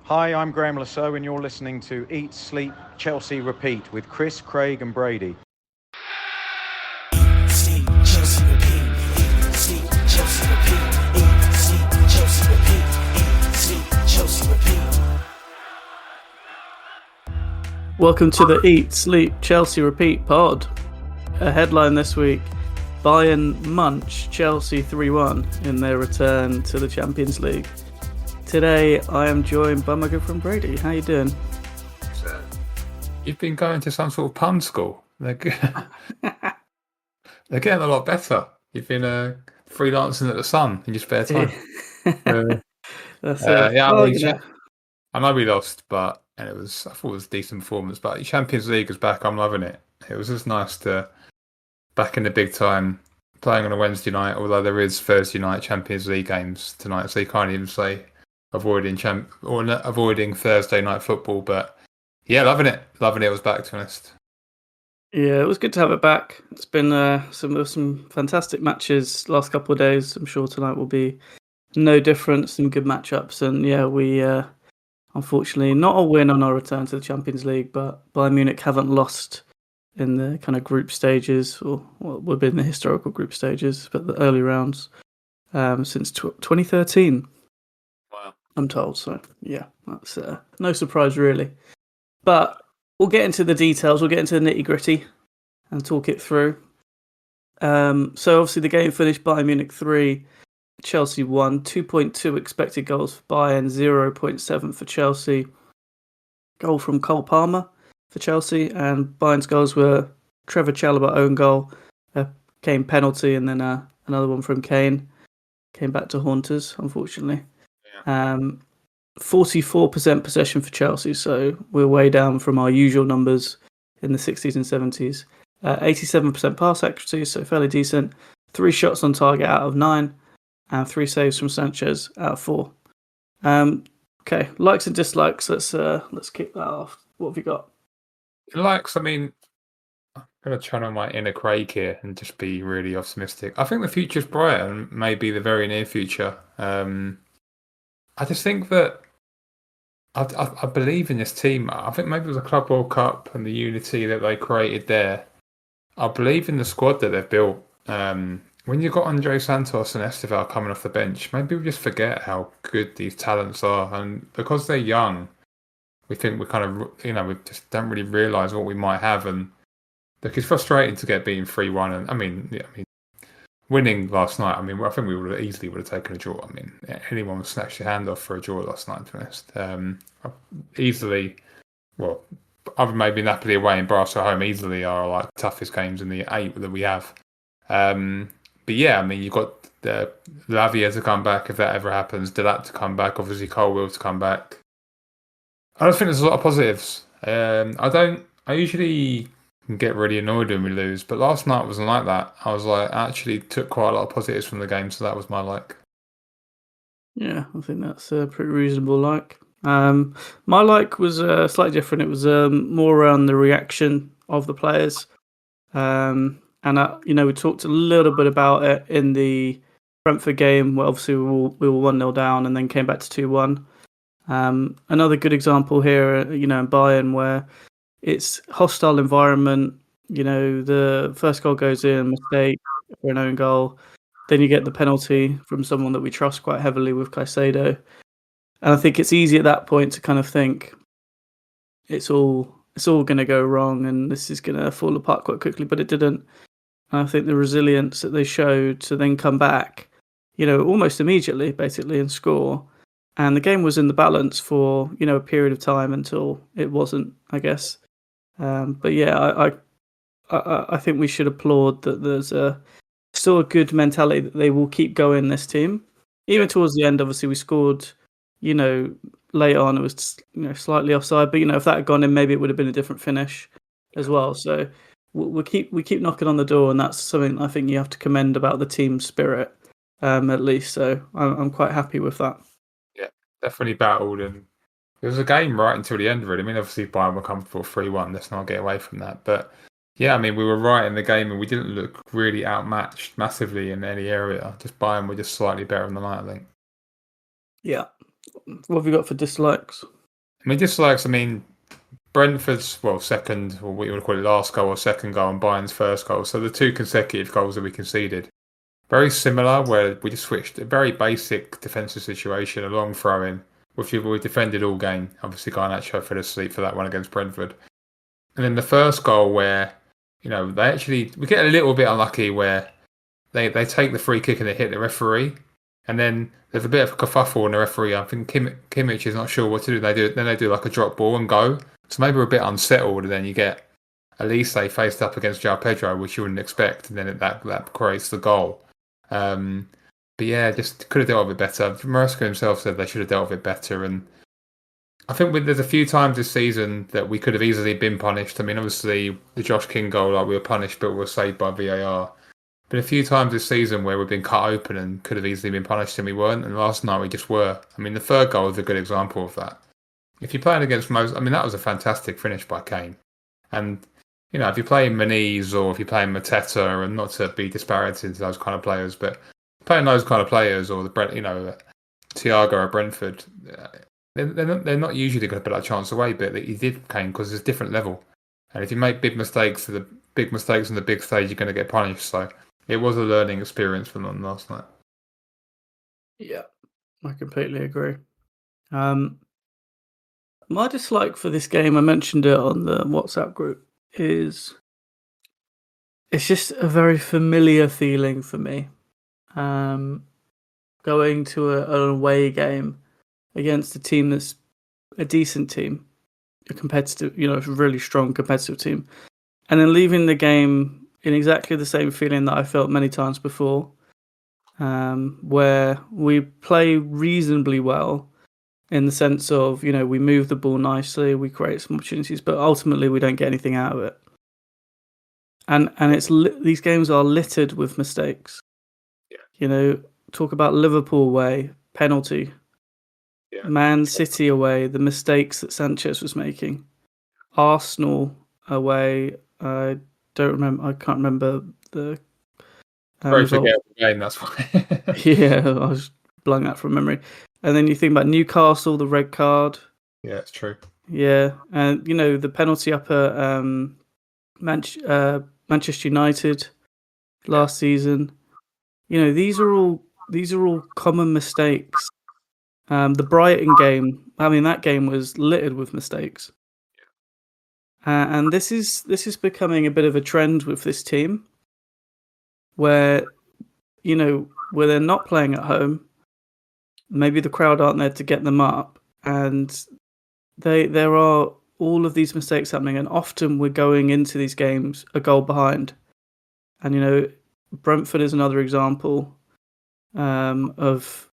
Hi, I'm Graham Lasso, and you're listening to Eat, Sleep, Chelsea, Repeat with Chris, Craig, and Brady. Eat, sleep, Chelsea, repeat. Eat, sleep, Chelsea, repeat. Eat, sleep, Chelsea, repeat. Eat, sleep, Chelsea, repeat. Welcome to the Eat, Sleep, Chelsea, Repeat pod. A headline this week: Bayern Munch Chelsea 3-1 in their return to the Champions League. Today, I am joined by my good friend Brady. How you doing? You've been going to some sort of pun school. They're getting a lot better. You've been freelancing at the Sun in your spare time. That's it. Yeah, Oh, I know we lost, but I thought it was a decent performance. But the Champions League is back. I'm loving it. It was just nice to back in the big time, playing on a Wednesday night. Although there is Thursday night Champions League games tonight, so you can't even say avoiding Thursday night football. But yeah, loving it. It was back, to be honest. Yeah, it was good to have it back. It's been some fantastic matches last couple of days. I'm sure tonight will be no different. Some good matchups, and yeah, we unfortunately not a win on our return to the Champions League, but Bayern Munich haven't lost in the kind of group stages, or what would be in the historical group stages, but the early rounds since 2013. Wow. I'm told, so yeah, that's no surprise really. But we'll get into the details, we'll get into the nitty-gritty and talk it through. So obviously the game finished Bayern Munich 3, Chelsea 1, 2.2 expected goals for Bayern, 0.7 for Chelsea. Goal from Cole Palmer for Chelsea, and Bayern's goals were Trevor Chalobah own goal, Kane penalty, and then another one from Kane. Came back to haunt us, unfortunately. 44% possession for Chelsea, so we're way down from our usual numbers in the 60s and 70s. 87% pass accuracy, so fairly decent. 3 shots on target out of 9, and 3 saves from Sanchez out of 4. Okay, likes and dislikes. Let's kick that off. What have you got? Likes, I mean, I'm going to channel my inner Craig here and just be really optimistic. I think the future's bright, and maybe the very near future. I just think that I believe in this team. I think maybe it was the Club World Cup and the unity that they created there. I believe in the squad that they've built. When you've got Andre Santos and Esteval coming off the bench, maybe we just forget how good these talents are. And because they're young, we think we kind of, we just don't really realise what we might have. And look, it's frustrating to get beaten 3-1. And I mean, winning last night, I think we would have taken a draw. I mean, anyone would snatch your hand off for a draw last night, to be honest. Easily, well, other than maybe Napoli away and Barca at home, easily are like toughest games in the 8 that we have. But yeah, I mean, you've got the Lavia to come back if that ever happens, Delat to come back, obviously Colwill to come back. I just think there's a lot of positives. I usually get really annoyed when we lose, but last night wasn't like that. I was like, actually took quite a lot of positives from the game, so that was my like. Yeah, I think that's a pretty reasonable like. My like was slightly different. It was more around the reaction of the players. And we talked a little bit about it in the Brentford game, where obviously we were 1-0 down and then came back to 2-1. Another good example here, in Bayern, where it's hostile environment. The first goal goes in, mistake for an own goal. Then you get the penalty from someone that we trust quite heavily with Caicedo. And I think it's easy at that point to kind of think it's all going to go wrong and this is going to fall apart quite quickly, but it didn't. And I think the resilience that they showed to then come back, almost immediately, basically, and score. And the game was in the balance for, a period of time until it wasn't, I guess. But yeah, I think we should applaud that there's still a good mentality that they will keep going, this team. Even towards the end, obviously, we scored, late on. It was, slightly offside. But, if that had gone in, maybe it would have been a different finish as well. So we keep knocking on the door, and that's something I think you have to commend about the team spirit, at least. So I'm quite happy with that. Yeah, definitely battled, and it was a game right until the end, really. I mean, obviously Bayern were comfortable 3-1. Let's not get away from that. But yeah, I mean, we were right in the game, and we didn't look really outmatched massively in any area. Just Bayern were just slightly better on the night, I think. Yeah. What have you got for dislikes? mean, dislikes. I mean, Brentford's second, or what you would call it, last goal or second goal, and Bayern's first goal. So the two consecutive goals that we conceded, very similar. Where we just switched a very basic defensive situation, a long throw in, which we defended all game. Obviously, Garnacho fell asleep for that one against Brentford, and then the first goal where we get a little bit unlucky where they take the free kick and they hit the referee, and then there's a bit of a kerfuffle and the referee. I think Kimmich is not sure what to do. They do like a drop ball and go. So maybe we're a bit unsettled, and then you get Elise faced up against João Pedro, which you wouldn't expect, and then that creates the goal. But yeah, just could have dealt with it better. Maresca himself said they should have dealt with it better, and I think there's a few times this season that we could have easily been punished. I mean, obviously the Josh King goal, like we were punished, but we were saved by VAR. But a few times this season where we've been cut open and could have easily been punished, and we weren't. And last night we just were. I mean, the third goal is a good example of that. If you're playing against that was a fantastic finish by Kane. And, if you're playing Moniz or if you're playing Mateta, and not to be disparaging to those kind of players, but playing those kind of players, or Thiago or Brentford, they're not usually going to put that chance away, but he did, Kane, because it's a different level. And if you make big mistakes on the big stage, you're going to get punished. So it was a learning experience for them last night. Yeah, I completely agree. My dislike for this game, I mentioned it on the WhatsApp group, is it's just a very familiar feeling for me. Going to an away game against a team that's a decent team, a competitive, a really strong competitive team, and then leaving the game in exactly the same feeling that I felt many times before, where we play reasonably well in the sense of, we move the ball nicely, we create some opportunities, but ultimately we don't get anything out of it. And these games are littered with mistakes. Yeah. Talk about Liverpool away, penalty. Yeah. Man City away, the mistakes that Sanchez was making. Arsenal away, I can't remember the very forgettable game, that's why. Yeah, I was blowing out from memory. And then you think about Newcastle, the red card. Yeah, it's true. Yeah, and the penalty up at Manchester United last season. These are all common mistakes. The Brighton game, that game was littered with mistakes. And this is becoming a bit of a trend with this team, where where they're not playing at home. Maybe the crowd aren't there to get them up, and there are all of these mistakes happening, and often we're going into these games a goal behind. And Brentford is another example of,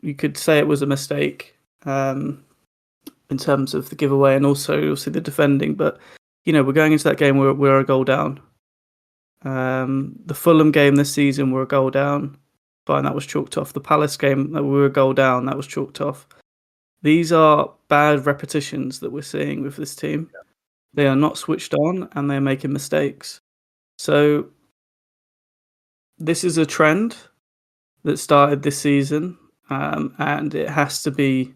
you could say it was a mistake in terms of the giveaway and also obviously the defending, but we're going into that game where we're a goal down. The Fulham game this season, we're a goal down. Fine, that was chalked off. The Palace game, that we were a goal down, that was chalked off. These are bad repetitions that we're seeing with this team. They are not switched on, and they're making mistakes. So this is a trend that started this season, and it has to be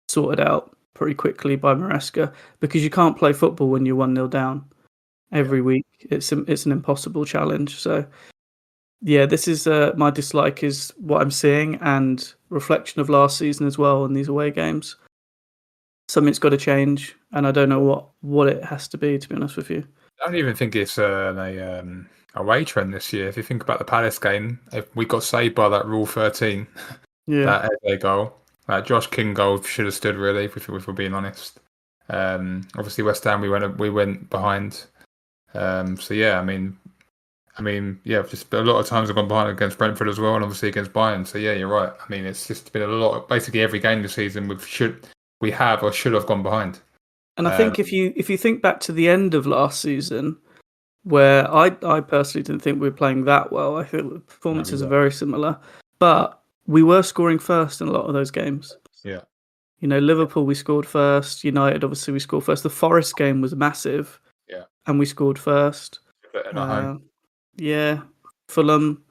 sorted out pretty quickly by Maresca, because you can't play football when you're 1-0 down every week. It's an impossible challenge. So yeah, this is my dislike is what I'm seeing, and reflection of last season as well in these away games. Something's got to change, and I don't know what it has to be, to be honest with you. I don't even think it's an away trend this year. If you think about the Palace game, if we got saved by that Rule 13, that Eze goal, that Josh King goal should have stood, really, if we're being honest. Obviously West Ham, we went behind. So yeah, just a lot of times I've gone behind against Brentford as well, and obviously against Bayern. So yeah, you're right. It's just been a lot. Basically, every game this season we have or should have gone behind. And I think if you think back to the end of last season, where I personally didn't think we were playing that well. I think the performances are very similar, but we were scoring first in a lot of those games. Yeah. Liverpool, we scored first. United, obviously, we scored first. The Forest game was massive. Yeah. And we scored first. Yeah. Fulham.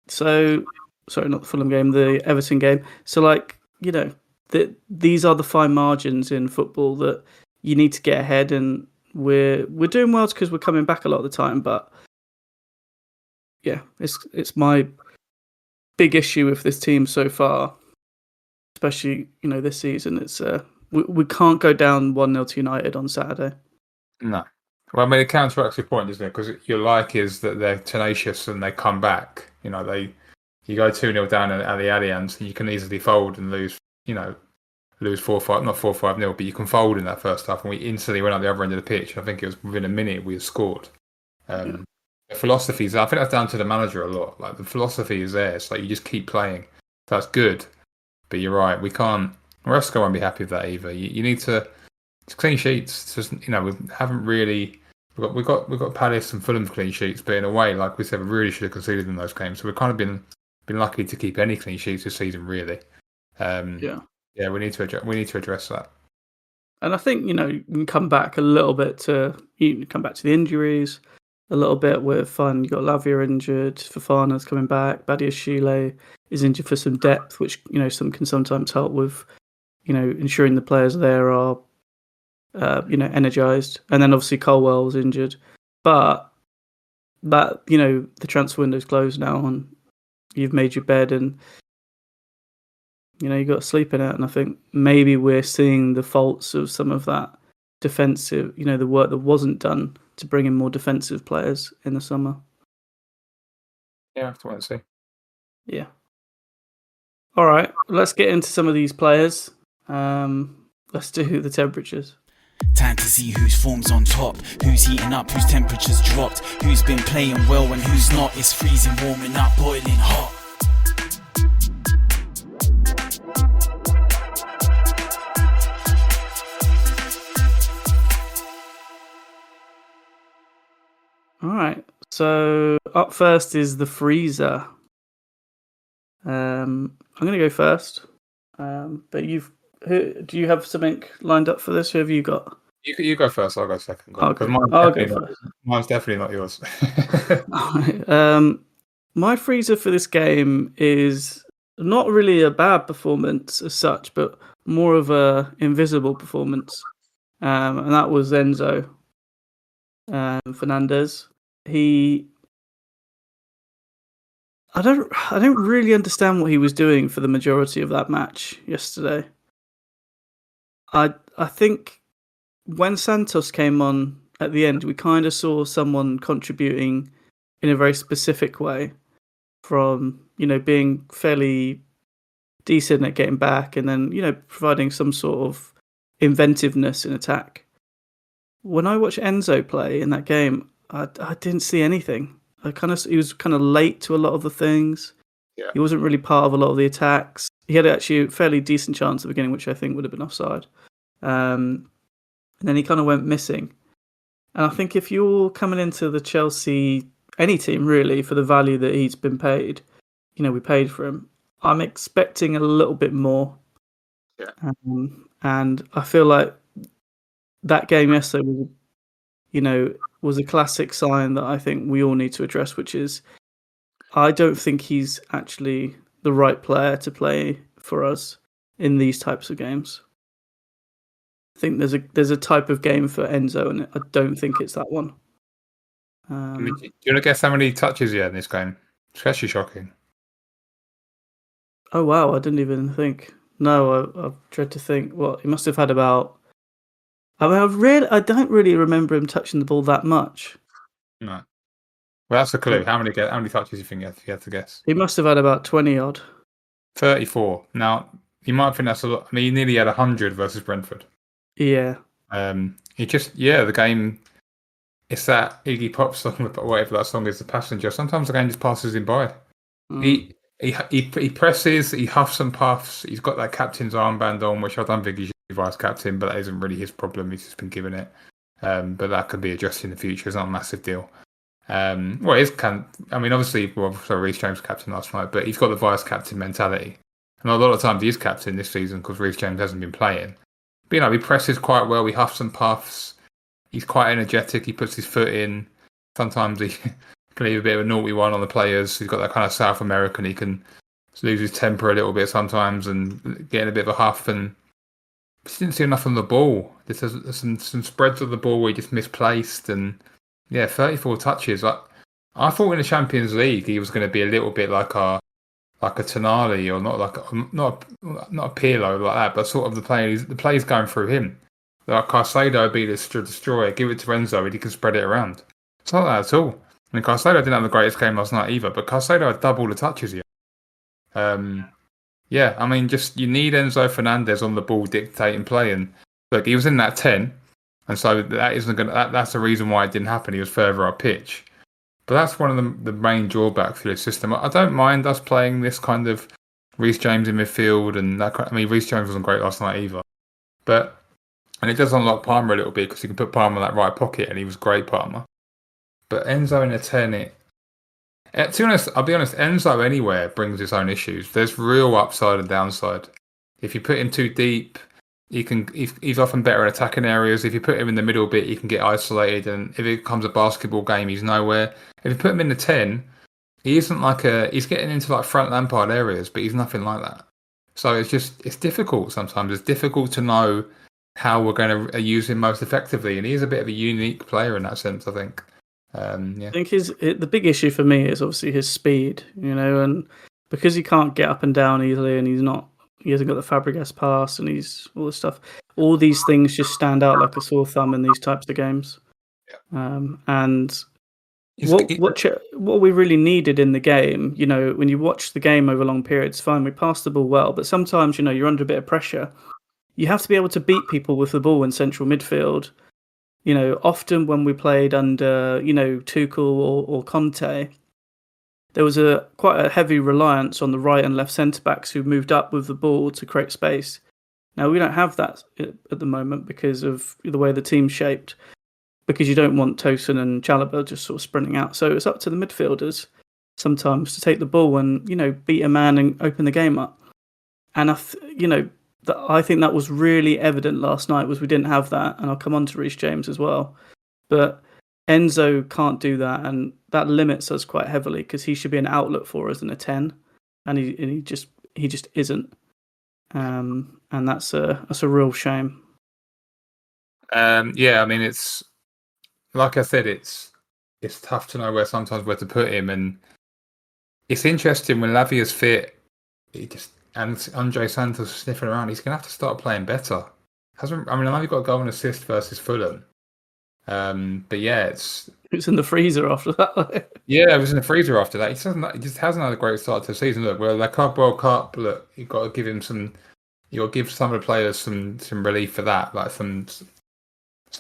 So, sorry, not the Fulham game, the Everton game. So, that these are the fine margins in football that you need to get ahead, and we're doing well because we're coming back a lot of the time. But yeah, it's my big issue with this team so far, especially this season. It's we can't go down 1-0 to United on Saturday. No. Well, I mean, it counteracts your point, doesn't it? Because your like is that they're tenacious and they come back. You go 2-0 down at the Allianz, and you can easily fold and lose. Lose 4-5, not 4-5-0, but you can fold in that first half, and we instantly went up the other end of the pitch. I think it was within a minute we had scored. The philosophies, I think that's down to the manager a lot. Like the philosophy is there. It's like you just keep playing. That's good, but you're right. We can't. Maresca won't be happy with that either. You need to. It's clean sheets. It's just we haven't really. We've got Palace and Fulham clean sheets, but in a way, like we said, we really should have conceded in those games. So we've kind of been lucky to keep any clean sheets this season, really. Yeah, we need to address that. And I think you can come back a little bit to the injuries a little bit with fun. You got Lavia injured, Fofana's coming back, Badiashile is injured for some depth, which some can sometimes help with ensuring the players there are energized, and then obviously Colwell's injured, but that the transfer window's closed now, and you've made your bed, and you got to sleep in it. And I think maybe we're seeing the faults of some of that defensive, the work that wasn't done to bring in more defensive players in the summer. Yeah, I have to wait and see. Yeah. All right, let's get into some of these players. Let's do the temperatures. Time to see whose form's on top, who's heating up, whose temperature's dropped, who's been playing well and who's not. It's freezing, warming up, boiling hot. All right, so up first is the freezer. I'm going to go first, but do you have something lined up for this? Who have you got? You go first. I'll go second. Okay. Mine's definitely not yours. My freezer for this game is not really a bad performance as such, but more of a invisible performance, and that was Enzo Fernandez. I don't really understand what he was doing for the majority of that match yesterday. I think when Santos came on at the end, we kind of saw someone contributing in a very specific way, from being fairly decent at getting back, and then providing some sort of inventiveness in attack. When I watched Enzo play in that game, I didn't see anything. He was kind of late to a lot of the things. Yeah. He wasn't really part of a lot of the attacks. He had actually a fairly decent chance at the beginning, which I think would have been offside. And then he kind of went missing. And I think if you're coming into the Chelsea, any team really, for the value that he's been paid, we paid for him, I'm expecting a little bit more. Yeah. And I feel like that game yesterday was a classic sign that I think we all need to address, which is I don't think he's actually the right player to play for us in these types of games. I think there's a type of game for Enzo, and I don't think it's that one. Do you want to guess how many touches he had in this game? It's actually shocking. Oh wow, I didn't even think. No, I dread to think. What he must have had about. I don't really remember him touching the ball that much. No. Well, that's a clue. How many touches do you think you had to guess? He must have had about 20 odd. 34. Now, you might think that's a lot. I mean, he nearly had 100 versus Brentford. Yeah. The game. It's that Iggy Pop song, whatever that song is, The Passenger. Sometimes the game just passes him by. Mm. He presses, he huffs and puffs. He's got that captain's armband on, which I don't think he's vice captain, but that isn't really his problem. He's just been given it. But that could be addressed in the future. It's not a massive deal. Obviously, Reece James was captain last night, but he's got the vice captain mentality. And a lot of times he is captain this season because Reece James hasn't been playing. But he presses quite well. He huffs and puffs. He's quite energetic. He puts his foot in. Sometimes he can leave a bit of a naughty one on the players. He's got that kind of South American. He can lose his temper a little bit sometimes and getting a bit of a huff, and just didn't see enough on the ball. There's some spreads of the ball where he just misplaced, and 34 touches. I thought in the Champions League he was going to be a little bit like a Tonali, or not a Pirlo like that, but sort of the play's going through him. Like Caicedo would be the destroyer, give it to Enzo and he can spread it around. It's not that at all. I mean, Caicedo didn't have the greatest game last night either, but Caicedo had double the touches here. I mean, just you need Enzo Fernandez on the ball dictating play, and look, he was in that 10, and so that's the reason why it didn't happen. He was further up pitch. But that's one of the main drawbacks to this system. I don't mind us playing this kind of Reece James in midfield, and Reece James wasn't great last night either. And it does unlock Palmer a little bit because you can put Palmer in that right pocket, and he was great, Palmer. But Enzo in a 10, to be honest, I'll be honest, Enzo anywhere brings its own issues. There's real upside and downside. If you put him too deep, he's often better in attacking areas. If you put him in the middle bit, he can get isolated, and if it becomes a basketball game, he's nowhere. If you put him in the 10, he isn't he's getting into like front Lampard areas, but he's nothing like that. So it's difficult sometimes. It's difficult to know how we're going to use him most effectively, and he is a bit of a unique player in that sense, I think. I think the big issue for me is obviously his speed, and because he can't get up and down easily, and he hasn't got the Fabregas pass, and he's all this stuff. All these things just stand out like a sore thumb in these types of games. And what we really needed in the game, when you watch the game over long periods, fine, we passed the ball well, but sometimes, you're under a bit of pressure. You have to be able to beat people with the ball in central midfield. Often when we played under, Tuchel or Conte, there was quite a heavy reliance on the right and left centre-backs who moved up with the ball to create space. Now, we don't have that at the moment because of the way the team's shaped, because you don't want Tosin and Chalobah just sort of sprinting out. So it's up to the midfielders sometimes to take the ball and, beat a man and open the game up. And, I think that was really evident last night was we didn't have that, and I'll come on to Reece James as well. But Enzo can't do that, and that limits us quite heavily because he should be an outlet for us in a 10, and he just isn't. And that's a real shame. It's like I said, it's tough to know where to put him, and it's interesting when Lavia's fit. And Andre Santos sniffing around, he's going to have to start playing better. I know he got a goal and assist versus Fulham. But yeah, it's in the freezer after that. Yeah, it was in the freezer after that. He just hasn't had a great start to the season. Look, well, the Club World Cup, look, you've got to give him some. You've got to give some of the players some relief for that, like some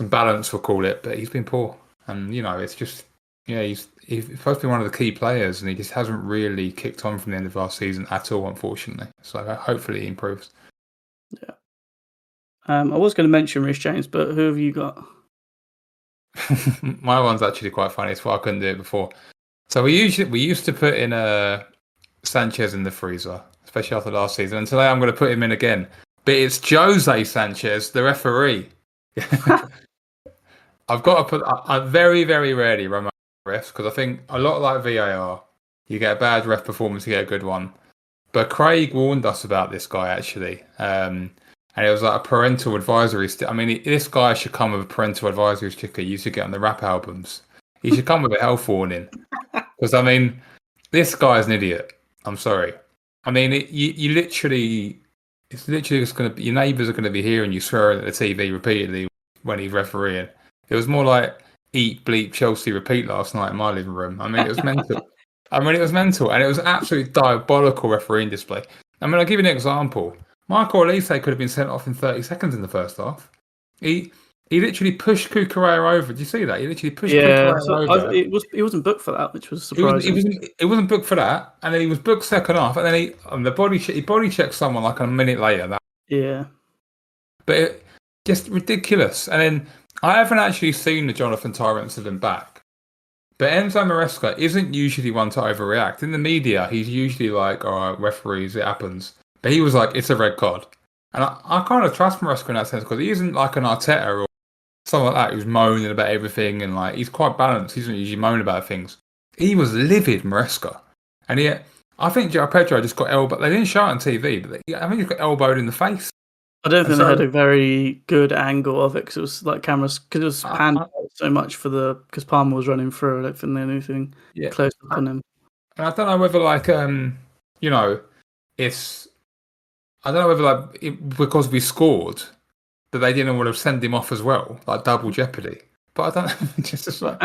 balance, we'll call it. But he's been poor, and it's just he's supposed to be one of the key players, and he just hasn't really kicked on from the end of last season at all, unfortunately. So hopefully he improves. Yeah. I was going to mention Reece James, but who have you got? My one's actually quite funny. It's why I couldn't do it before. So we used to put in Sanchez in the freezer, especially after last season. And today I'm going to put him in again. But it's Jose Sanchez, the referee. I've got to put. I very, very rarely run my refs because I think a lot like VAR, you get a bad ref performance, you get a good one. But Craig warned us about this guy actually, and it was like a parental advisory. This guy should come with a parental advisory sticker you used to get on the rap albums. He should come with a health warning because this guy's an idiot. I'm sorry. You literally, it's literally just going to be your neighbours are going to be hearing you swearing at the TV repeatedly when he's refereeing. It was more like eat, bleep, Chelsea, repeat last night in my living room. It was mental. It was mental, and it was absolutely diabolical refereeing display. I'll give you an example. Michael Olise could have been sent off in 30 seconds in the first half. He literally pushed Cucurella over. Did you see that? He literally pushed Cucurella over. He wasn't booked for that, which was surprising. It wasn't booked for that, and then he was booked second half, and then he body checked someone like a minute later. But just ridiculous. And then I haven't actually seen the Jonathan Tyrant incident back. But Enzo Maresca isn't usually one to overreact. In the media, he's usually like, all right, referees, it happens. But he was like, it's a red card. And I kind of trust Maresca in that sense because he isn't like an Arteta or someone like that who's moaning about everything, and he's quite balanced. He doesn't usually moan about things. He was livid, Maresca. And I think João Pedro just got elbowed. They didn't show it on TV, but I think he got elbowed in the face. I don't think And they so- had a very good angle of it because it was like cameras because it was panned so much because Palmer was running through. I don't think they had anything close up on him. And I don't know whether it's I don't know whether because we scored that they didn't want to send him off as well, like double jeopardy. But I don't know.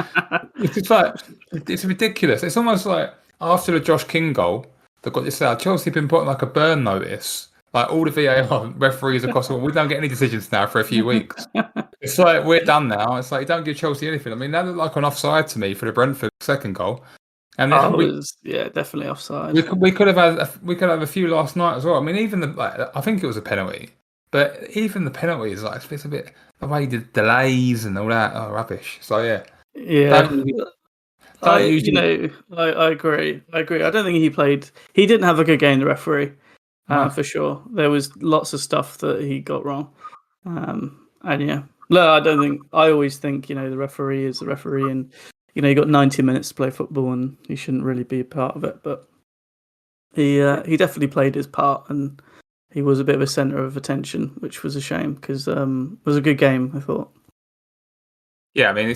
It's ridiculous. It's almost like after the Josh King goal, they've got this Chelsea been put on like a burn notice. Like all the VAR referees across the world, we don't get any decisions now for a few weeks. It's like we're done now. It's like you don't give Chelsea anything. I mean, that looked like an offside to me for the Brentford second goal. And it was definitely offside. We could have had a few last night as well. I mean, even I think it was a penalty, but even the penalty is like it's a bit the way the delays and all that are rubbish. So yeah. I agree. I don't think he played. He didn't have a good game. The referee, for sure. There was lots of stuff that he got wrong. I don't think. I always think the referee is the referee, and you got 90 minutes to play football, and he shouldn't really be a part of it. But he definitely played his part, and he was a bit of a centre of attention, which was a shame because it was a good game, I thought. Yeah, I mean,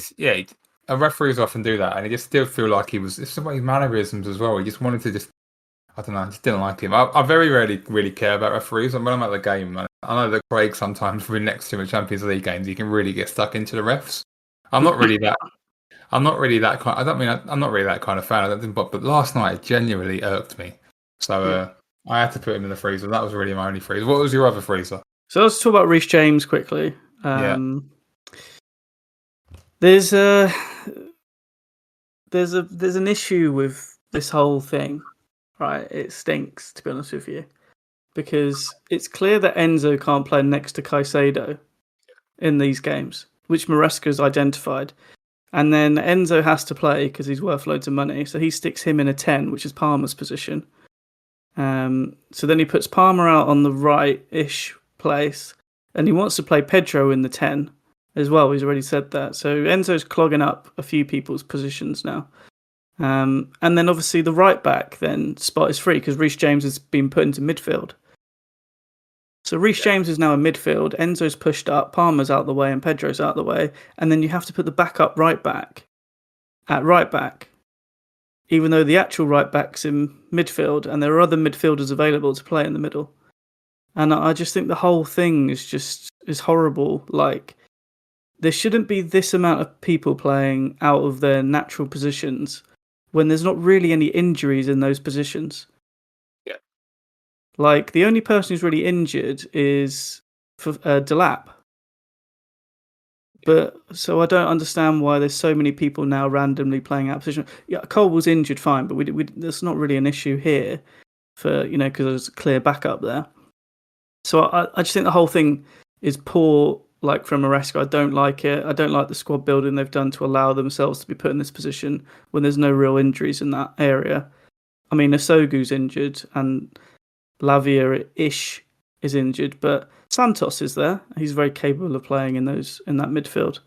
referees often do that, and he just still feel like it's about his mannerisms as well. He just wanted to I don't know, I just didn't like him. I very rarely really care about referees. When I'm at the game, I know that Craig sometimes, when next to him in Champions League games, he can really get stuck into the refs. I'm not really that kind. I'm not really that kind of fan. But last night it genuinely irked me. So I had to put him in the freezer. That was really my only freezer. What was your other freezer? So let's talk about Reece James quickly. There's an issue with this whole thing, right? It stinks, to be honest with you, because it's clear that Enzo can't play next to Caicedo in these games, which Maresca's identified. And then Enzo has to play because he's worth loads of money, so he sticks him in a 10, which is Palmer's position. So then he puts Palmer out on the right-ish place, and he wants to play Pedro in the 10 as well. He's already said that. So Enzo's clogging up a few people's positions now. And then obviously the right-back then spot is free because Reece James has been put into midfield. So Reece James is now in midfield, Enzo's pushed up, Palmer's out the way, and Pedro's out the way, and then you have to put the backup right-back at right-back, even though the actual right-back's in midfield, and there are other midfielders available to play in the middle. And I just think the whole thing is horrible. Like, there shouldn't be this amount of people playing out of their natural positions when there's not really any injuries in those positions. Like, the only person who's really injured is Delap. But so I don't understand why there's so many people now randomly playing out of position. Yeah, Cole was injured, fine, but that's not really an issue here for because there's a clear backup there. So I just think the whole thing is poor. Like from Maresca, I don't like it. I don't like the squad building they've done to allow themselves to be put in this position when there's no real injuries in that area. I mean, Asogu's injured and Lavia-ish is injured, but Santos is there. He's very capable of playing in that midfield.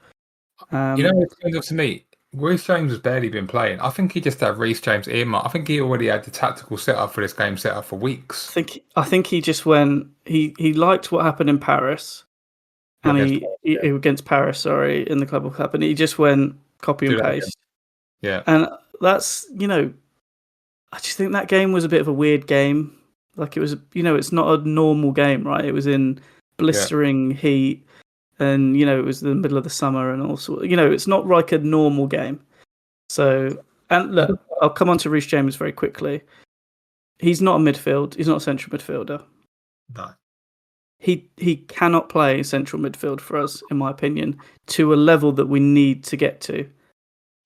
It turns out to me, Reece James has barely been playing. I think he just had Reece James earmarked. I think he already had the tactical setup for this game set up for weeks. I think he just went. He liked what happened in Paris, and he against Paris, sorry, in the Club World Cup, and he just went copy and paste. Yeah, and that's I just think that game was a bit of a weird game. Like it was, it's not a normal game, right? It was in blistering heat, and it was the middle of the summer, and also, it's not like a normal game. So, and look, I'll come on to Reece James very quickly. He's not a midfield. He's not a central midfielder. No. He cannot play central midfield for us, in my opinion, to a level that we need to get to.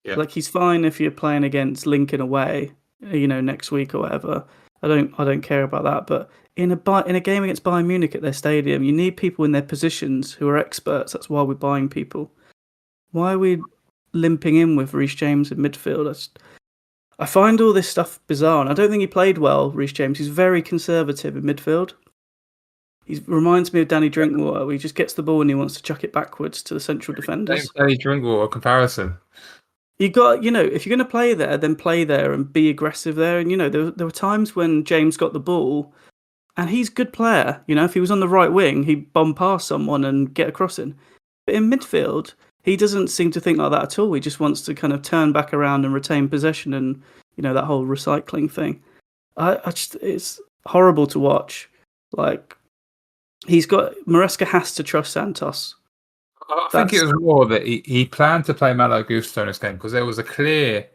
Yeah. Like he's fine if you're playing against Lincoln away, next week or whatever. I don't care about that. But in a game against Bayern Munich at their stadium, you need people in their positions who are experts. That's why we're buying people. Why are we limping in with Reece James in midfield? I find all this stuff bizarre, and I don't think he played well, Reece James. He's very conservative in midfield. He reminds me of Danny Drinkwater, where he just gets the ball and he wants to chuck it backwards to the central defenders. Danny Drinkwater comparison. You got, if you're going to play there, then play there and be aggressive there. And there were times when James got the ball, and he's a good player. If he was on the right wing, he'd bomb past someone and get a crossing. But in midfield, he doesn't seem to think like that at all. He just wants to kind of turn back around and retain possession, and that whole recycling thing. It's horrible to watch. Like, Maresca has to trust Santos. I think it was more that he planned to play Malo Gusto in this game because there was a clear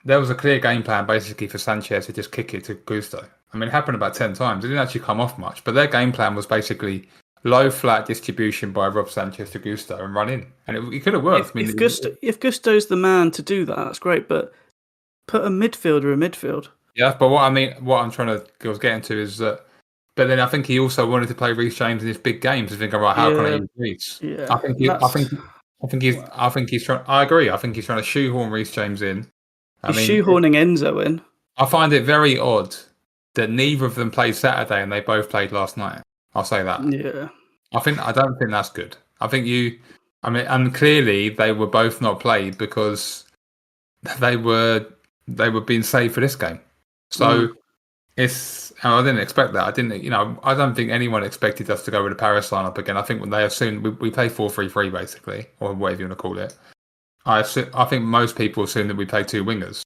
game plan basically for Sanchez to just kick it to Gusto. I mean, it happened about 10 times. It didn't actually come off much, but their game plan was basically low flat distribution by Rob Sanchez to Gusto and run in, and it could have worked. If Gusto's the man to do that, that's great. But put a midfielder in midfield. Yeah, but what I'm trying to was getting to is that. But then I think he also wanted to play Reece James in his big games. Thinking, right, how can I use Reece? Yeah, I think he's trying. I agree. I think he's trying to shoehorn Reece James in. He's shoehorning Enzo in. I find it very odd that neither of them played Saturday and they both played last night. I'll say that. Yeah. I don't think that's good. And clearly they were both not played because they were being saved for this game. So I didn't expect that. I don't think anyone expected us to go with the Paris lineup again. I think when they assumed we play 4-3-3 basically, or whatever you want to call it. I think most people assume that we play 2 wingers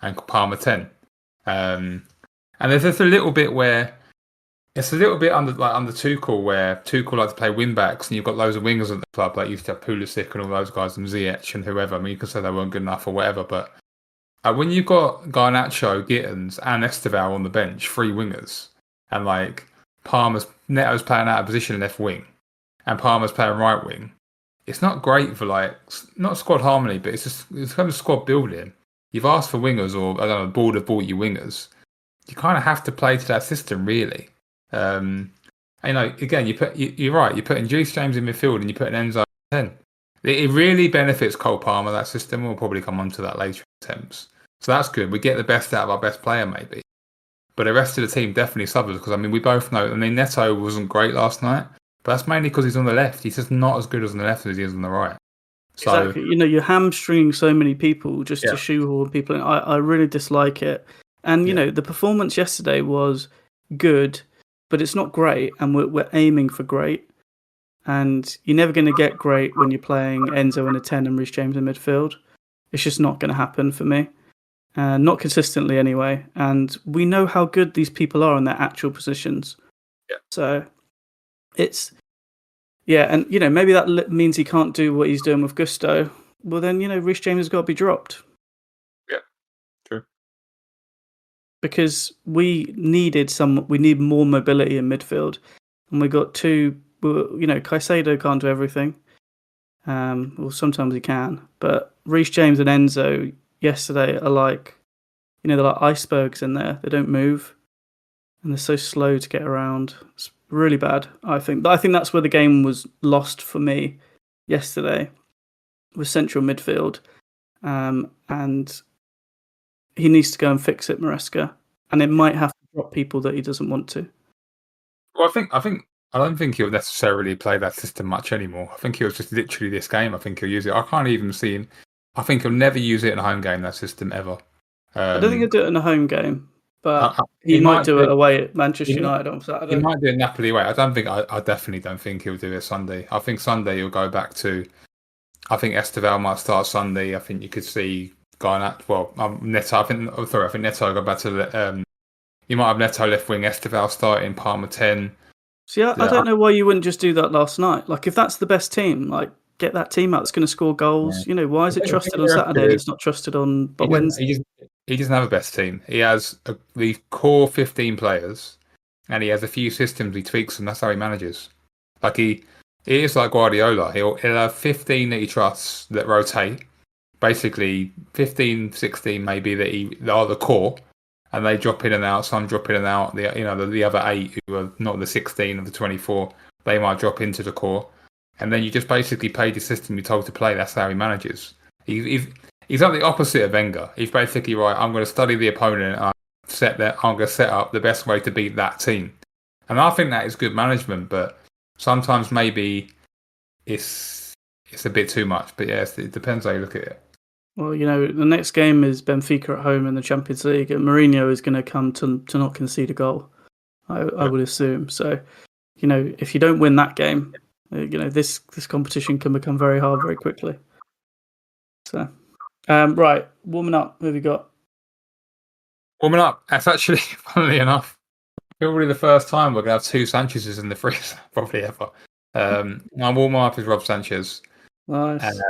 and Palmer 10. And there's just a little bit where it's a little bit under Tuchel, where Tuchel likes to play wing backs, and you've got loads of wingers at the club. Like you used to have Pulisic and all those guys, and Ziyech and whoever. I mean, you can say they weren't good enough or whatever, but when you've got Garnacho, Gittins, and Esteval on the bench, 3 wingers, and like Neto's playing out of position left wing, and Palmer's playing right wing, it's not great for not squad harmony, but it's kind of squad building. You've asked for wingers, or I don't know, board have bought you wingers. You kind of have to play to that system, really. Again, you're right. You're putting Reece James in midfield, and you're putting Enzo 10. It really benefits Cole Palmer, that system. We'll probably come on to that later in attempts. So that's good. We get the best out of our best player, maybe. But the rest of the team definitely suffers because, we both know. Neto wasn't great last night, but that's mainly because he's on the left. He's just not as good as on the left as he is on the right. So, exactly. You're hamstringing so many people just to shoehorn people in. I really dislike it. And, the performance yesterday was good, but it's not great, and we're aiming for great. And you're never going to get great when you're playing Enzo in a 10 and Reece James in midfield. It's just not going to happen for me. Not consistently anyway. And we know how good these people are in their actual positions. Yeah. So it's... Yeah, and, maybe that means he can't do what he's doing with Gusto. Well, then, Reece James has got to be dropped. Yeah, true. Because we need more mobility in midfield. And we got 2... Caicedo can't do everything. Well, sometimes he can. But Reece James and Enzo yesterday are like, they're like icebergs in there. They don't move. And they're so slow to get around. It's really bad, I think. I think that's where the game was lost for me yesterday, with central midfield. And he needs to go and fix it, Maresca. And it might have to drop people that he doesn't want to. Well, I don't think he'll necessarily play that system much anymore. I think he'll just literally this game. I think he'll use it. I can't even see him. I think he'll never use it in a home game, that system, ever. I don't think he'll do it in a home game, but he might do it away at Manchester United on Saturday. He might do it Napoli away. I definitely don't think he'll do it Sunday. I think Sunday he'll go back to... I think Esteval might start Sunday. I think you could see Neto. I think Neto will go back to... you might have Neto left wing, Esteval starting, Palmer 10... See, I don't know why you wouldn't just do that last night. Like, if that's the best team, get that team out that's going to score goals. Yeah. Why is it trusted on Saturday and it's not trusted on Wednesday? He doesn't have a best team. He has the core 15 players, and he has a few systems he tweaks, and that's how he manages. He is like Guardiola. He'll have 15 that he trusts that rotate. Basically, 15, 16 maybe that are the core. And they drop in and out. Some drop in and out. The other 8 who are not the 16 of the 24, they might drop into the core. And then you just basically play the system you're told to play. That's how he manages. He's like the opposite of Wenger. He's basically right. I'm going to study the opponent. And I'm going to set up the best way to beat that team. And I think that is good management. But sometimes maybe it's a bit too much. But yes, it depends how you look at it. Well, the next game is Benfica at home in the Champions League, and Mourinho is going to come to not concede a goal. I would assume. So, if you don't win that game, this competition can become very hard very quickly. So, right, warming up. Who have you got? Warming up. That's actually, funnily enough, probably the first time we're going to have two Sanchez's in the freezer, probably ever. My warm up is Rob Sanchez. Nice.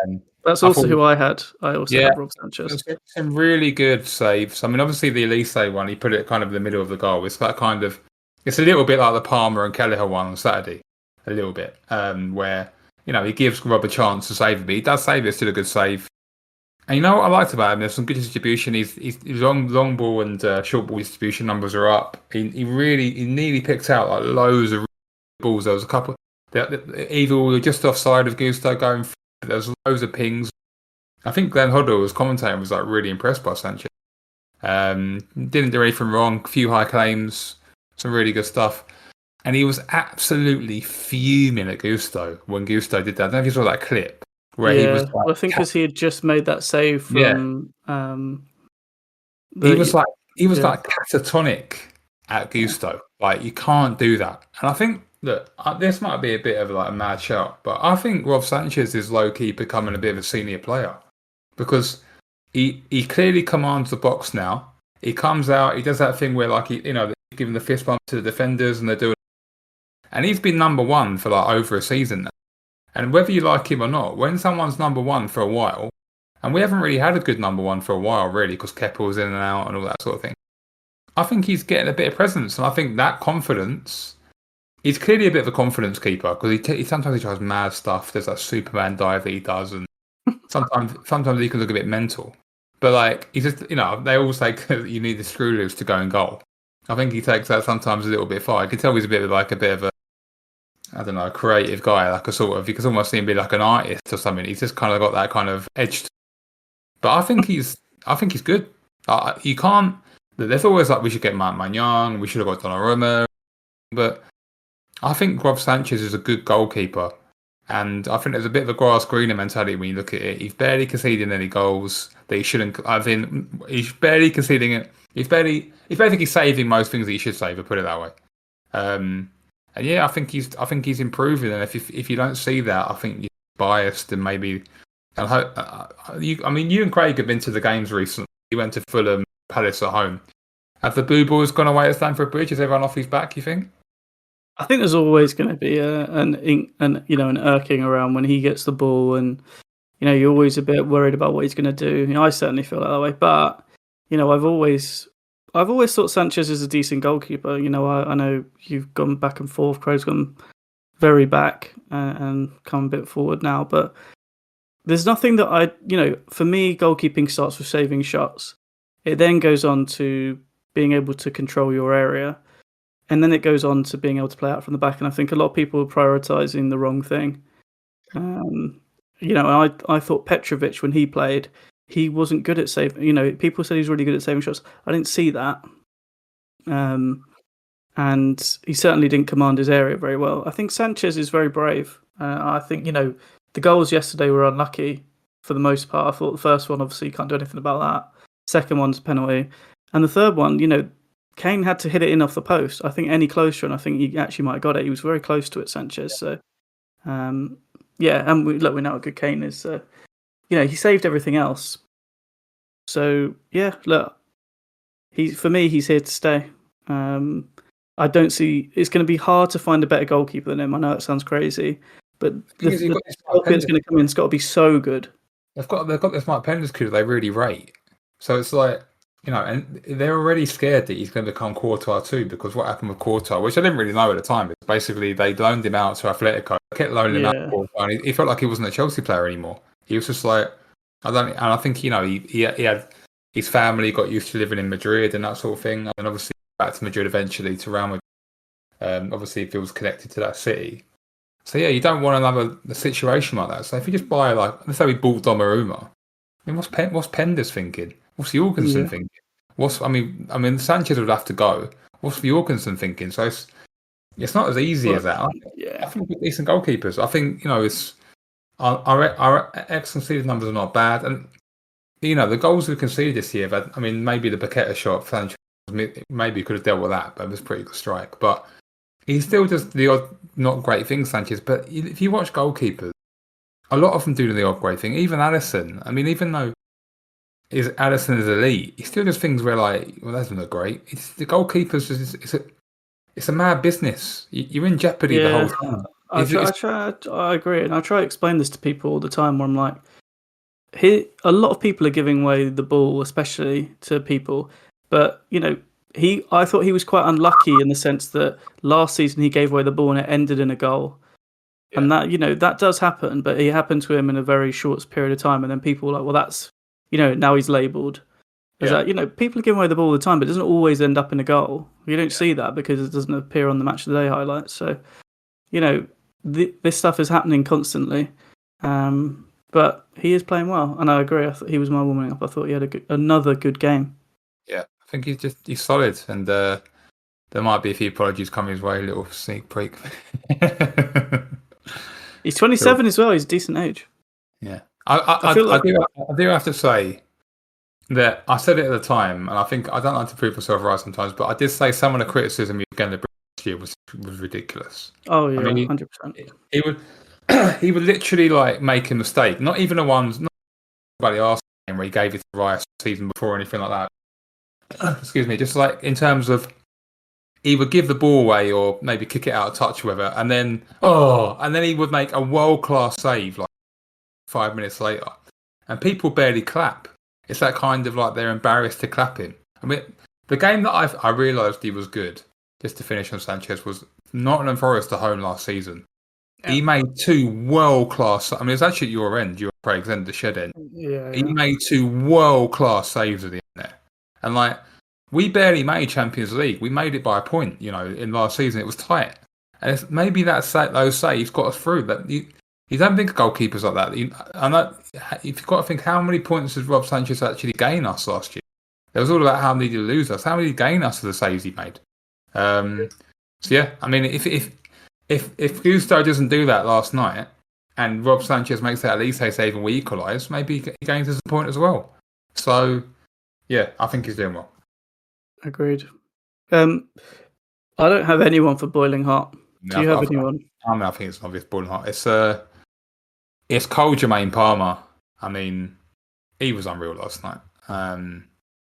That's also who I had. I also had Rob Sanchez. Some really good saves. I mean, obviously the Elise one, he put it kind of in the middle of the goal. It's that kind of, it's a little bit like the Palmer and Kelleher one on Saturday, a little bit, where he gives Rob a chance to save it, but he does save it. It's still a good save. And what I liked about him? There's some good distribution. His long ball and short ball distribution numbers are up. He nearly picked out like loads of balls. There was a couple either just offside of Gusto going. There was loads of pings. I think Glenn Hoddle was commentating, was like really impressed by Sanchez. Didn't do anything wrong. A few high claims, some really good stuff. And he was absolutely fuming at Gusto when Gusto did that. I don't know if you saw that clip where he was. I think because he had just made that save from. He was like catatonic at Gusto. Like, you can't do that. And I think that this might be a bit of like a mad shout, but I think Rob Sanchez is low key becoming a bit of a senior player because he clearly commands the box now. He comes out, he does that thing where like giving the fist bump to the defenders and they're doing, and he's been number one for like over a season now. And whether you like him or not, when someone's number one for a while, and we haven't really had a good number one for a while really because Kepa was in and out and all that sort of thing, I think he's getting a bit of presence, and I think that confidence. He's clearly a bit of a confidence keeper because he sometimes tries mad stuff. There's that Superman dive that he does, and sometimes he can look a bit mental. But like he's just they all say you need the screw loose to go in goal. I think he takes that sometimes a little bit far. You can tell he's a bit of a I don't know, a creative guy, like a sort of, you can almost see him be like an artist or something. He's just kind of got that kind of edge. But I think he's good. You can't. There's always like we should get Maignan, we should have got Donnarumma, but I think Rob Sanchez is a good goalkeeper, and I think there's a bit of a grass greener mentality when you look at it. He's barely conceding any goals that he shouldn't. I think he's barely conceding it. He's basically saving most things that he should save. I put it that way. And yeah, I think he's improving. And if you don't see that, I think you're biased and maybe. You and Craig have been to the games recently. You went to Fulham, Palace at home. Have the boo boys gone away at Stamford Bridge? Is everyone off his back, you think? I think there's always going to be an irking around when he gets the ball, and you're always a bit worried about what he's going to do. I certainly feel that way, but I've always thought Sanchez is a decent goalkeeper. I know you've gone back and forth. Craig's gone very back and come a bit forward now, but there's nothing that for me, goalkeeping starts with saving shots. It then goes on to being able to control your area. And then it goes on to being able to play out from the back. And I think a lot of people are prioritising the wrong thing. I thought Petrovic, when he played, he wasn't good at saving. People said he's really good at saving shots. I didn't see that. And he certainly didn't command his area very well. I think Sanchez is very brave. I think, the goals yesterday were unlucky for the most part. I thought the first one, obviously, you can't do anything about that. Second one's a penalty. And the third one, Kane had to hit it in off the post. I think any closer, and I think he actually might have got it. He was very close to it, Sanchez. So, and we know how good Kane is. So, he saved everything else. So, yeah, look, he's here to stay. I don't see. It's going to be hard to find a better goalkeeper than him. I know it sounds crazy, but the goalkeeper that's going to come in has got to be so good. They've got this Mike Penders kid they really rate. So it's like. And they're already scared that he's going to become Courtois too, because what happened with Courtois, which I didn't really know at the time, is basically they loaned him out to Atletico, kept loaning him out to Courtois, and he felt like he wasn't a Chelsea player anymore. He was just like, I think he had his family got used to living in Madrid and that sort of thing, and obviously back to Madrid eventually to Real Madrid. Obviously, if he was connected to that city. So yeah, you don't want another situation like that. So if you just buy let's say we bought Donnarumma, what's Penders thinking? What's Jorgensen thinking? I mean, Sanchez would have to go. What's Jorgensen thinking? So it's not as easy as that. I think we're decent goalkeepers. I think it's our ex-conceded numbers are not bad, and the goals we conceded this year. But I mean, maybe the Paqueta shot, Sanchez maybe could have dealt with that, but it was a pretty good strike. But he still does the odd not great thing, Sanchez. But if you watch goalkeepers, a lot of them do the odd great thing. Even Alisson. I mean, even though Alisson is elite, he still does things where like, well, that doesn't look great. It's the goalkeepers. It's a mad business. You're in jeopardy the whole time. I agree, and I try to explain this to people all the time. Where I'm like, a lot of people are giving away the ball, especially to people. But I thought he was quite unlucky in the sense that last season he gave away the ball and it ended in a goal. Yeah. And that that does happen, but it happened to him in a very short period of time. And then people were like, well, that's now he's labelled. People are giving away the ball all the time, but it doesn't always end up in a goal. You don't see that because it doesn't appear on the match of the day highlights. So, this stuff is happening constantly. But he is playing well, and I agree. I thought he was my warming up. I thought he had another good game. Yeah, I think he's solid, and there might be a few apologies coming his way. A little sneak peek. He's 27 as well. He's a decent age. Yeah, I do have to say that I said it at the time, and I think I don't like to prove myself right sometimes, but I did say some of the criticism again the British year was ridiculous. Oh yeah, 100%. He would literally like make a mistake. Not even the ones, not about the Arsenal game where he gave it to Rice the season before or anything like that. Excuse me, just like in terms of he would give the ball away or maybe kick it out of touch, or whatever, and then he would make a world-class save like 5 minutes later, and people barely clap. It's that kind of like they're embarrassed to clap him. I mean, the game that I realised he was good, just to finish on Sanchez, was Nottingham Forest at home last season. Yeah. He made two world-class... I mean, it's actually at your end, your Craig's end, the shed end. Yeah. He made two world-class saves at the end there. And like, we barely made Champions League. We made it by a point, in last season. It was tight. And maybe those saves got us through. That you don't think of goalkeepers like that. You've got to think, how many points did Rob Sanchez actually gain us last year? It was all about how many did he lose us. How many did he gain us for the saves he made? So yeah, I mean, if Gusto doesn't do that last night, and Rob Sanchez makes that Elise save and we equalise, maybe he gains us a point as well. So yeah, I think he's doing well. Agreed. I don't have anyone for Boiling Hot. Do you have anyone? I think it's obvious Boiling Hot. It's Cole Jermaine Palmer. I mean, he was unreal last night. I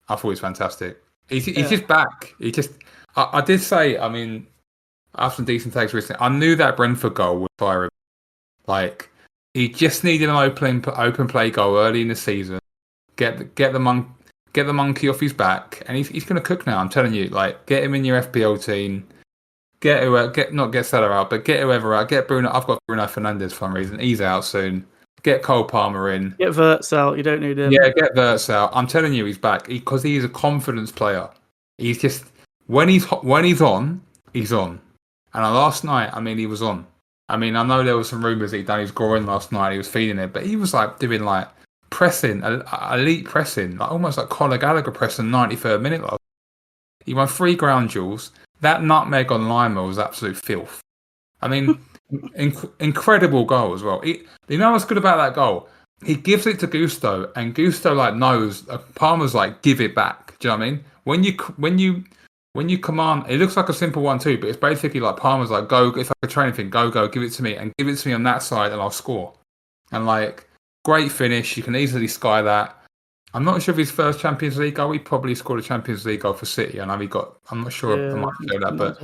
thought he was fantastic. He's just back. I did say, I mean, I have some decent takes recently. I knew that Brentford goal would fire him. Like, he just needed an open play goal early in the season. Get the monkey off his back, and he's going to cook now. I'm telling you, like, get him in your FPL team. Not get Salah out, but get whoever out. Get Bruno. I've got Bruno Fernandes for some reason. He's out soon. Get Cole Palmer in. Get Wirtz out. You don't need him. Yeah, get Wirtz out. I'm telling you, he's back because he's a confidence player. He's just when he's on, he's on. And last night, I mean, he was on. I mean, I know there were some rumours that he'd done his groin last night. He was feeling it, but he was like doing like pressing, elite pressing, like almost like Conor Gallagher pressing 93rd minute. He won 3 ground duels. That nutmeg on Lima was absolute filth. I mean, incredible goal as well. You know what's good about that goal? He gives it to Gusto, and Gusto like knows. Palmer's like, give it back. Do you know what I mean? When you command, it looks like a simple 1-2, but it's basically like Palmer's like, go. It's like a training thing. Go, give it to me, and give it to me on that side, and I'll score. And like, great finish. You can easily sky that. I'm not sure if his first Champions League goal. He probably scored a Champions League goal for City. I know he got. I'm not sure. Yeah, I might show that, but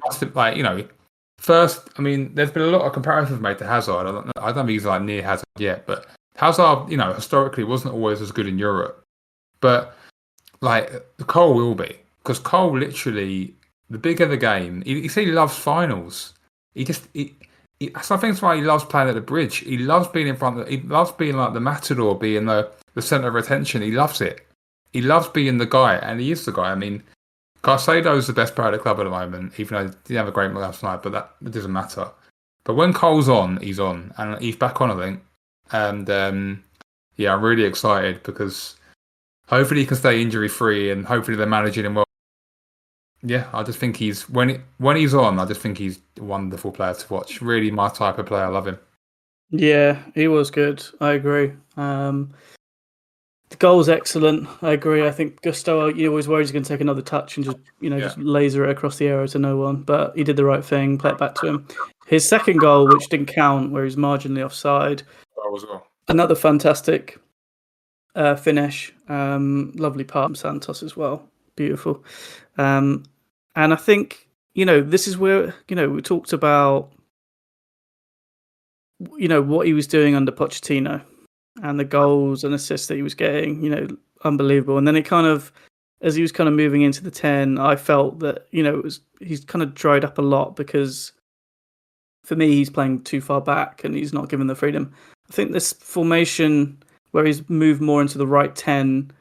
must have, like, first. I mean, there's been a lot of comparisons made to Hazard. I don't think he's like near Hazard yet, but Hazard, historically wasn't always as good in Europe. But like Cole will be, because Cole literally, the bigger the game, he said he loves finals. I think that's why he loves playing at the bridge. He loves being in front. He loves being like the matador, being the centre of attention. He loves it. He loves being the guy, and he is the guy. I mean, Caicedo's the best player at the club at the moment, even though he didn't have a great last night, but that doesn't matter. But when Cole's on, he's on, and he's back on, I think. And I'm really excited because hopefully he can stay injury free, and hopefully they're managing him well. Yeah, I just think when he's on, I just think he's a wonderful player to watch. Really my type of player. I love him. Yeah, he was good. I agree. The the goal's excellent. I agree. I think Gusto, you always worried he's going to take another touch and just, just laser it across the area to no one. But he did the right thing, play it back to him. His second goal, which didn't count, where he's marginally offside. Another fantastic finish. Lovely part from Santos as well. Beautiful. And I think, this is where, we talked about, what he was doing under Pochettino and the goals and assists that he was getting, unbelievable. And then it kind of, as he was kind of moving into the 10, I felt that, he's kind of dried up a lot because for me, he's playing too far back and he's not given the freedom. I think this formation where he's moved more into the right 10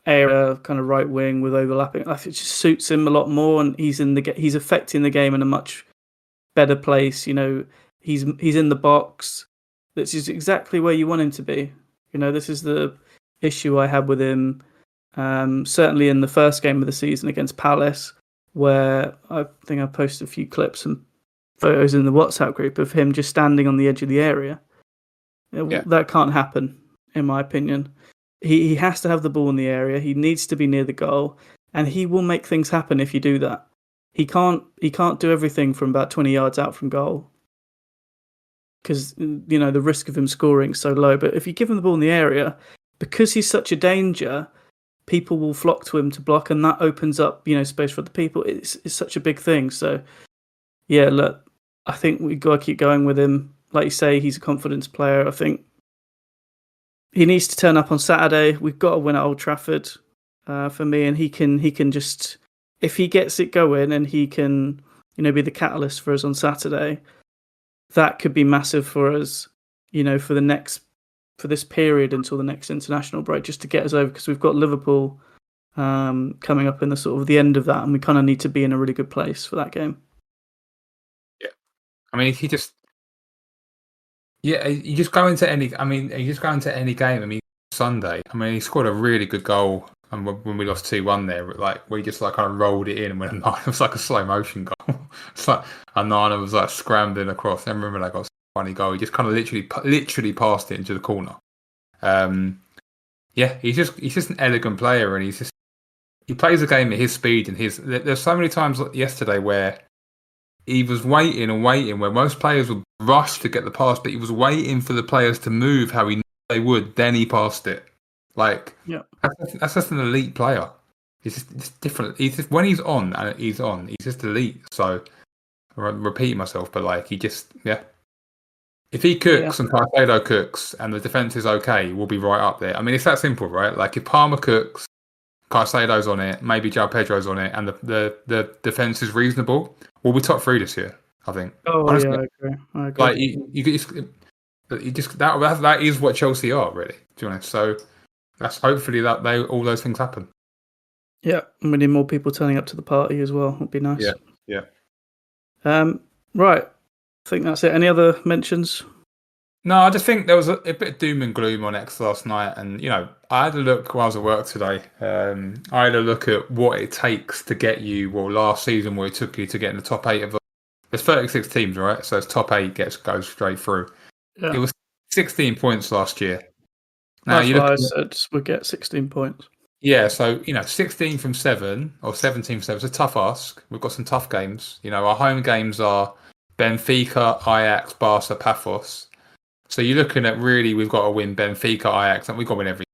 area, kind of right wing with overlapping, I think it just suits him a lot more, and he's affecting the game in a much better place. He's in the box. This is exactly where you want him to be. This is the issue I had with him. Certainly in the first game of the season against Palace, where I think I posted a few clips and photos in the WhatsApp group of him just standing on the edge of the area. That can't happen, in my opinion. He has to have the ball in the area. He needs to be near the goal, and he will make things happen if you do that. He can't do everything from about 20 yards out from goal because the risk of him scoring is so low. But if you give him the ball in the area, because he's such a danger, people will flock to him to block, and that opens up space for other people. It's such a big thing. So yeah, look, I think we've got to keep going with him. Like you say, he's a confidence player. I think he needs to turn up on Saturday. We've got to win at Old Trafford for me, and he can just, if he gets it going and he can be the catalyst for us on Saturday, that could be massive for us for this period until the next international break, just to get us over, because we've got Liverpool coming up in the sort of the end of that, and we kind of need to be in a really good place for that game. Yeah, I mean, you just go into any game. I mean, Sunday, he scored a really good goal, and when we lost 2-1 there, like we just kind of rolled it in and went. It was like a slow motion goal. It's like Anana was like scrambling across. I remember that got a funny goal. He just kind of literally passed it into the corner. He's just an elegant player, and he plays the game at his speed and his. There's so many times yesterday where he was waiting and waiting, where most players would rush to get the pass, but he was waiting for the players to move how he knew they would. Then he passed it. That's just an elite player. It's different. When he's on, he's just elite. So I'm repeating myself, but if he cooks and Caicedo cooks and the defense is okay, we'll be right up there. I mean, it's that simple, right? Like if Palmer cooks, Caicedo's on it, maybe João Pedro's on it, and the defense is reasonable, we'll be top 3 this year, I think. Honestly, I agree. Like that is what Chelsea are, really. To be honest, so that's hopefully that all those things happen. Yeah, and we need more people turning up to the party as well. Would be nice. Yeah. Right. I think that's it. Any other mentions? No, I just think there was a bit of doom and gloom on X last night, and I had a look while I was at work today. I had a look at what it takes to get you. Well, last season, where it took you to get in the top 8 of there's 36 teams, right? So it's top 8 goes straight through. Yeah. It was 16 points last year. Now that's why I said we get 16 points. Yeah, so 16 from 7 or 17 from 7. It's a tough ask. We've got some tough games. Our home games are Benfica, Ajax, Barca, Paphos. So you're looking at really, we've got to win Benfica, Ajax, and we've got to win every.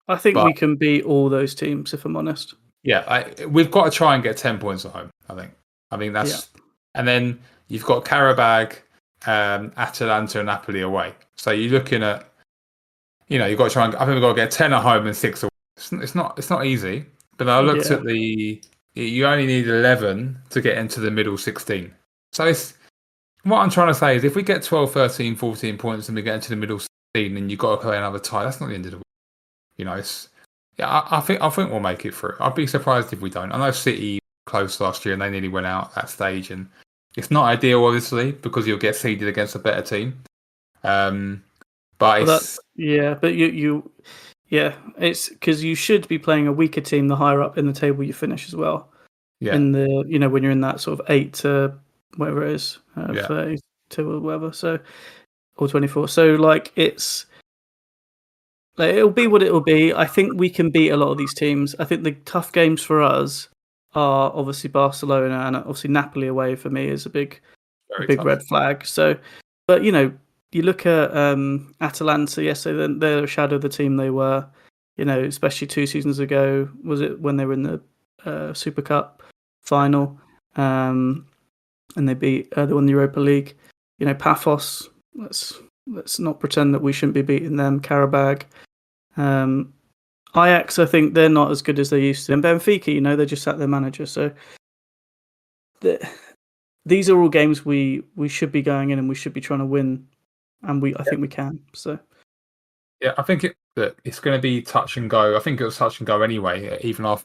I think we can beat all those teams, if I'm honest. Yeah, we've got to try and get 10 points at home. I think that's, yeah. And then you've got Karabag, Atalanta, and Napoli away. So you're looking at, you've got to try and. I think we've got to get 10 at home and 6 away. It's not easy. But I looked at you only need 11 to get into the middle 16. So it's. What I'm trying to say is if we get 12, 13, 14 points and we get into the middle 16 and you've got to play another tie, that's not the end of the week. I think we'll make it through. I'd be surprised if we don't. I know City close last year and they nearly went out at that stage, and it's not ideal, obviously, because you'll get seeded against a better team. But it's... it's because you should be playing a weaker team the higher up in the table you finish as well. Yeah. In the when you're in that sort of 8 to whatever it is, 32 or whatever, or 24. So it's Like, it'll be what it'll be. I think we can beat a lot of these teams. I think the tough games for us are obviously Barcelona and obviously Napoli away for me is a big Very red flag. So, but you look at Atalanta yesterday. They're a shadow of the team they were. Especially 2 seasons ago. Was it when they were in the Super Cup final? And they won the Europa League. Paphos. Let's not pretend that we shouldn't be beating them. Karabag. Ajax, I think they're not as good as they used to. And Benfica, they just sacked their manager. So these are all games we should be going in and we should be trying to win. And I think we can. So yeah, I think it's going to be touch and go. I think it was touch and go anyway, even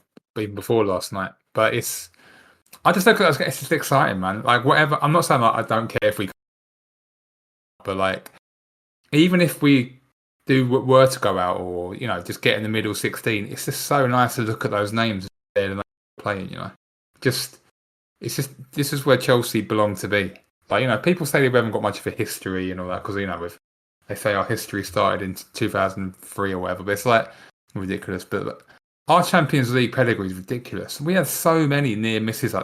before last night. But I just look at it's just exciting, man. Like whatever. I'm not saying I don't care if we, but like even if we were to go out or just get in the middle 16, it's just so nice to look at those names and playing. This is where Chelsea belong to be. Like people say we haven't got much of a history and all that because they say our history started in 2003 or whatever, but it's like ridiculous. But our Champions League pedigree is ridiculous. We had so many near misses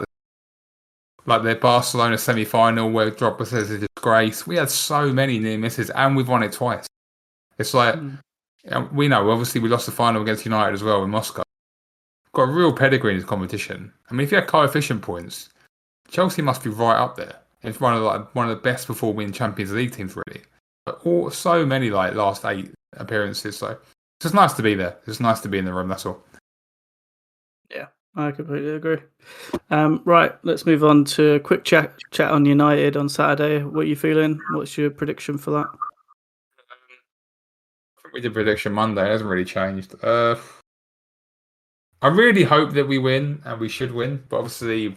like their Barcelona semi-final where Drogba says it's a disgrace. We had so many near misses and we've won it twice. It's like, we know, obviously we lost the final against United as well in Moscow. We've got a real pedigree in this competition. I mean, if you had coefficient points, Chelsea must be right up there. It's one of the best performing Champions League teams, really. But so many last 8 appearances. So it's just nice to be there. It's nice to be in the room. That's all. Yeah, I completely agree. Right, let's move on to a quick chat on United on Saturday. What are you feeling? What's your prediction for that? I think we did prediction Monday. It hasn't really changed. I really hope that we win, and we should win. But obviously,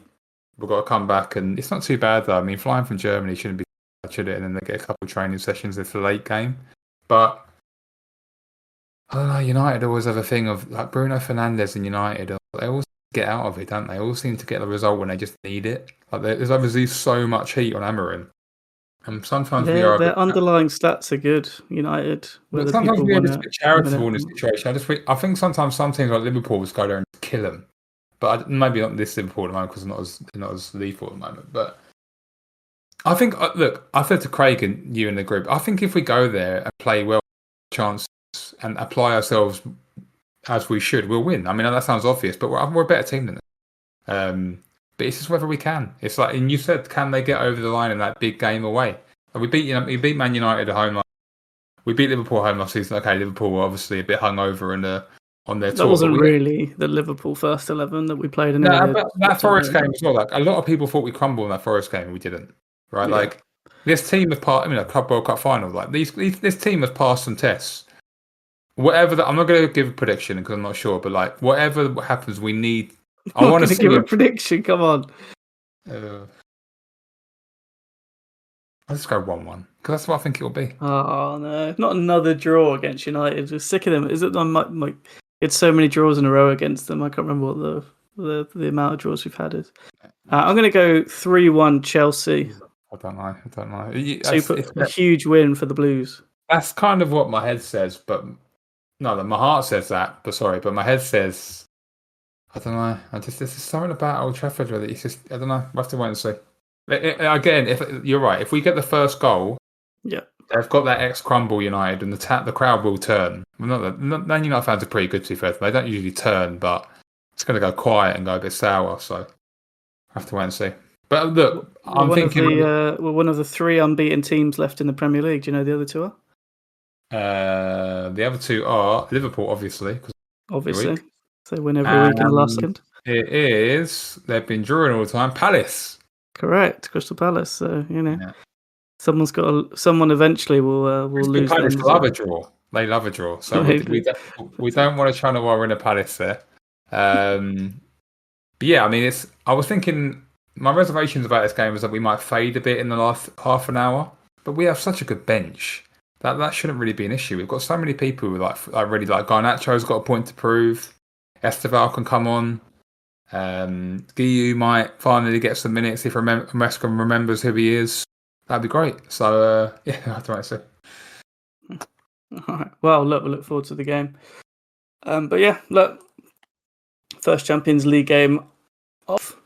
we've got to come back, and it's not too bad though. I mean, flying from Germany shouldn't be bad, should it? And then they get a couple of training sessions if the late game. But I don't know. United always have a thing of like Bruno Fernandes and United. They always get out of it, don't they? All seem to get the result when they just need it. Like there's obviously so much heat on Amorim, and sometimes their underlying stats are good. United, but sometimes we are just a bit charitable in this situation. I think sometimes some teams like Liverpool just go there and kill them, but maybe not this Liverpool at the moment because it's not as lethal at the moment. But I think look, I said to Craig and you in the group, I think if we go there and play well, chances and apply ourselves as we should, we'll win. I mean, that sounds obvious, but we're a better team than them. But it's just whether we can. It's like, and you said, can they get over the line in that big game away? And we beat Man United at home. We beat Liverpool at home last season. Okay, Liverpool were obviously a bit hungover on their tour. That wasn't really the Liverpool first 11 that we played in. But that Forest game as well. Like a lot of people thought we crumbled in that Forest game, and we didn't. Right? Yeah. Like this team has passed. A Club World Cup final. Like this team has passed some tests. Whatever I'm not going to give a prediction because I'm not sure, but like whatever happens, we need. I want to give a prediction. Come on. I'll just go 1-1 because that's what I think it will be. Oh no, not another draw against United. We're sick of them. Is it? It's so many draws in a row against them. I can't remember what the amount of draws we've had is. I'm going to go 3-1 Chelsea. I don't know. It's a huge win for the Blues. That's kind of what my head says, but no, my heart says that. But my head says, I don't know. There's something about Old Trafford where it's just, I don't know. We'll have to wait and see. Again, if you're right, if we get the first goal, yeah, they've got that ex-crumble United, and the crowd will turn. Well, Man United fans are pretty good, to be fair. They don't usually turn, but it's going to go quiet and go a bit sour. So I have to wait and see. But look, I'm thinking we're one of the 3 unbeaten teams left in the Premier League. Do you know the other 2 are? The other 2 are Liverpool, obviously. Obviously, they win every week in the last second. It is. They've been drawing all the time. Palace. Correct, Crystal Palace. So someone eventually will lose. Palace love a draw. They love a draw. So we don't want to try to worry in a Palace there. But yeah, I mean, I was thinking my reservations about this game is that we might fade a bit in the last half an hour, but we have such a good bench that shouldn't really be an issue. We've got so many people who really like Garnacho's got a point to prove. Esteval can come on. Guiu might finally get some minutes if Mescon remembers who he is. That'd be great. So yeah, I don't want to say. All right. Well, look, we look forward to the game. But yeah, look, first Champions League game off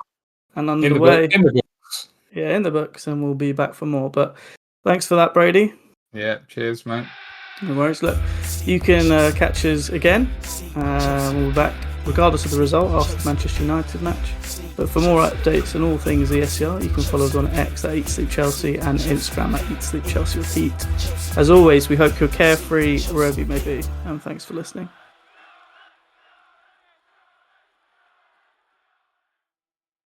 and underway. In the books. Yeah, in the books, and we'll be back for more. But thanks for that, Brady. Yeah, cheers, mate. No worries. Look, you can catch us again. We'll be back regardless of the result after the Manchester United match. But for more updates on all things ESCR, you can follow us on X at Eat Sleep Chelsea and Instagram at Eat Sleep Chelsea Repeat. As always, we hope you're carefree wherever you may be, and thanks for listening.